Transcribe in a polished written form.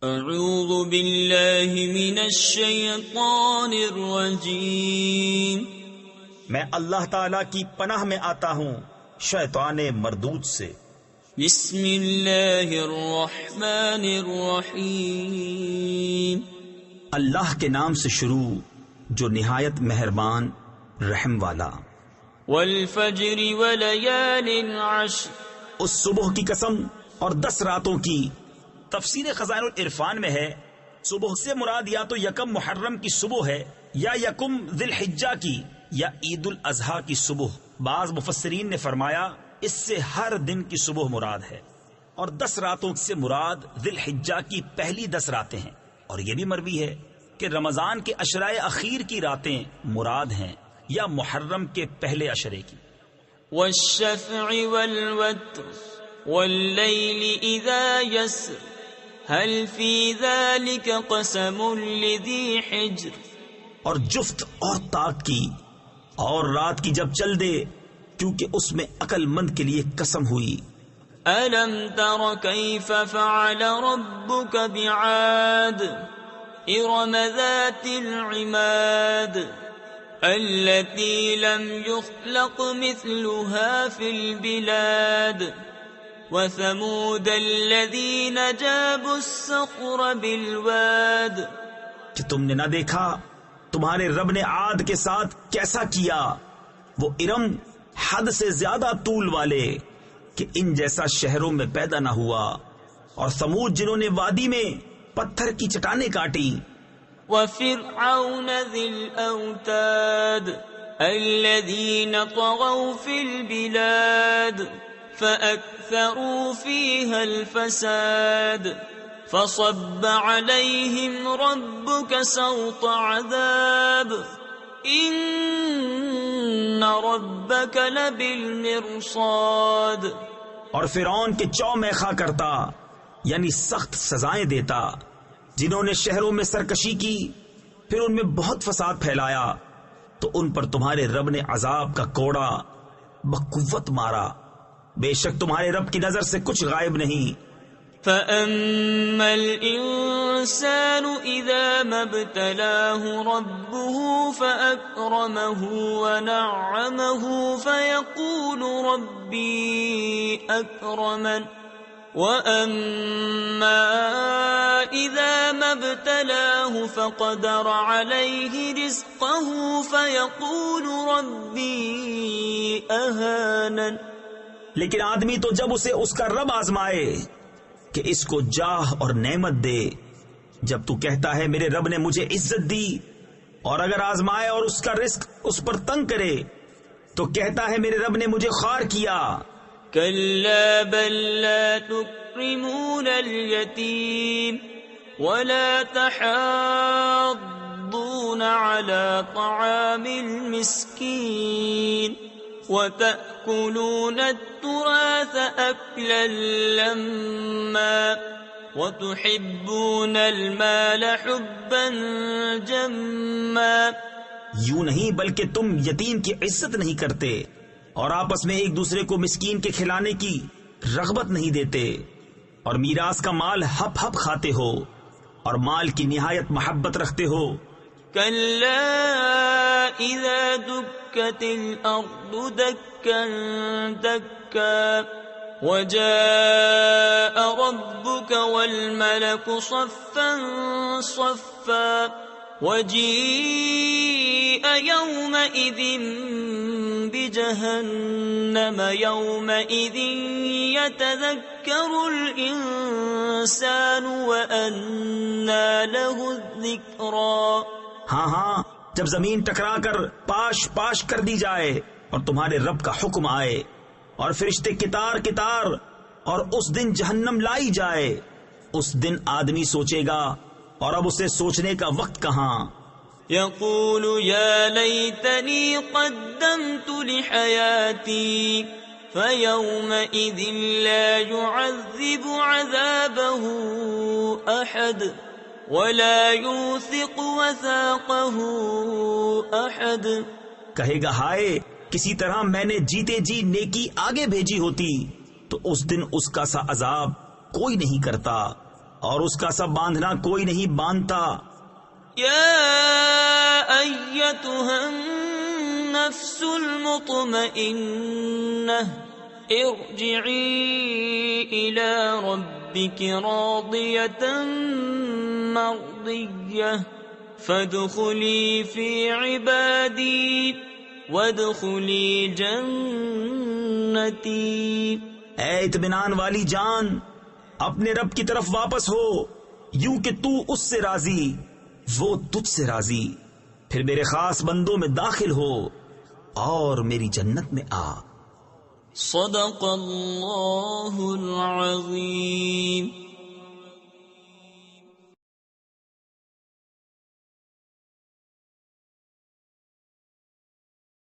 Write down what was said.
اعوذ باللہ من الشیطان الرجیم، میں اللہ تعالی کی پناہ میں آتا ہوں شیطان مردود سے۔ بسم اللہ الرحمن الرحیم، اللہ کے نام سے شروع جو نہایت مہربان رحم والا۔ والفجر ولیال عشر، اس صبح کی قسم اور 10 راتوں کی۔ تفسیر خزائن العرفان میں ہے صبح سے مراد یا تو یکم محرم کی صبح ہے یا یکم ذی الحجہ کی یا عید الاضحیٰ کی صبح۔ بعض مفسرین نے فرمایا اس سے ہر دن کی صبح مراد ہے، اور 10 راتوں سے مراد ذی الحجہ کی پہلی 10 راتیں ہیں۔ اور یہ بھی مروی ہے کہ رمضان کے عشرۂ اخیر کی راتیں مراد ہیں یا محرم کے پہلے عشرے کی۔ والشفع والوتر واللیل اذا یسر هل فی ذلک قسم لذی حجر، اور جفت اور طاق کی، اور رات کی جب چل دے کیونکہ اس میں عقل مند کے لیے قسم ہوئی۔ الم تر کیف فعل ربک بعاد ارم ذات العماد التي لم يخلق مثلها في البلاد وثمود الذين جابوا الصخر بالواد، کہ تم نے نہ دیکھا تمہارے رب نے عاد کے ساتھ کیسا کیا، وہ ارم حد سے زیادہ طول والے کہ ان جیسا شہروں میں پیدا نہ ہوا، اور ثمود جنہوں نے وادی میں پتھر کی چٹانیں کاٹی۔ وفرعون ذی الاوتاد الذين طغوا في البلاد فأكثروا فيها الفساد فصب عليهم ربك سوط عذاب إن ربك لبالمرصاد، اور فرعون کے چو میخا کرتا یعنی سخت سزائیں دیتا جنہوں نے شہروں میں سرکشی کی، پھر ان میں بہت فساد پھیلایا، تو ان پر تمہارے رب نے عذاب کا کوڑا بقوت مارا۔ بے شک تمہارے رب کی نظر سے کچھ غائب نہیں۔ فَأَمَّا الْإِنسَانُ إِذَا مَا ابْتَلَاهُ رَبُّهُ فَأَكْرَمَهُ وَنَعَّمَهُ فَيَقُولُ رَبِّي أَكْرَمَنِ وَأَمَّا إِذَا مَا ابْتَلَاهُ فَقَدَرَ عَلَيْهِ رِزْقَهُ فَيَقُولُ رَبِّي أَهَانَنِ، لیکن آدمی تو جب اسے اس کا رب آزمائے کہ اس کو جاہ اور نعمت دے، جب تو کہتا ہے میرے رب نے مجھے عزت دی، اور اگر آزمائے اور اس کا رزق اس پر تنگ کرے تو کہتا ہے میرے رب نے مجھے خوار کیا۔ كلا بل لا تكرمون اليتيم ولا تحاضون على طعام المسكين وتأكلون التراث أكلا لما وتحبون المال حبا جما، یوں نہیں بلکہ تم یتیم کی عزت نہیں کرتے اور آپس میں ایک دوسرے کو مسکین کے کھلانے کی رغبت نہیں دیتے، اور میراث کا مال ہپ ہپ کھاتے ہو اور مال کی نہایت محبت رکھتے ہو۔ كلا إذا دكت الأرض دكا دكا وجاء ربك والملك صفا صفا وجيء يومئذ بجهنم يومئذ يتذكر الإنسان وأنى له الذكرى، ہاں ہاں، جب زمین ٹکرا کر پاش پاش کر دی جائے اور تمہارے رب کا حکم آئے اور فرشتے کتار کتار اور اس دن جہنم لائی جائے، اس دن آدمی سوچے گا، اور اب اسے سوچنے کا وقت کہاں۔ يقول يا ليتني قدمت لحياتي فيومئذ لا يعذب عذابه أحد ولا يوثق وثاقه أحد، کہے گا ہائے کسی طرح میں نے جیتے جی نیکی آگے بھیجی ہوتی تو اس دن اس کا سا عذاب کوئی نہیں کرتا اور اس کا سب باندھنا کوئی نہیں باندھتا۔ یا ایتھا النفس المطمئنہ ارجعی الی ربک راضیۃ مرضیہ فادخلی فی عبادی وادخلی جنتی۔ اے اطمینان والی جان، اپنے رب کی طرف واپس ہو، یوں کہ تو اس سے راضی، وہ تجھ سے راضی، پھر میرے خاص بندوں میں داخل ہو اور میری جنت میں آ۔ صدق اللہ العظیم۔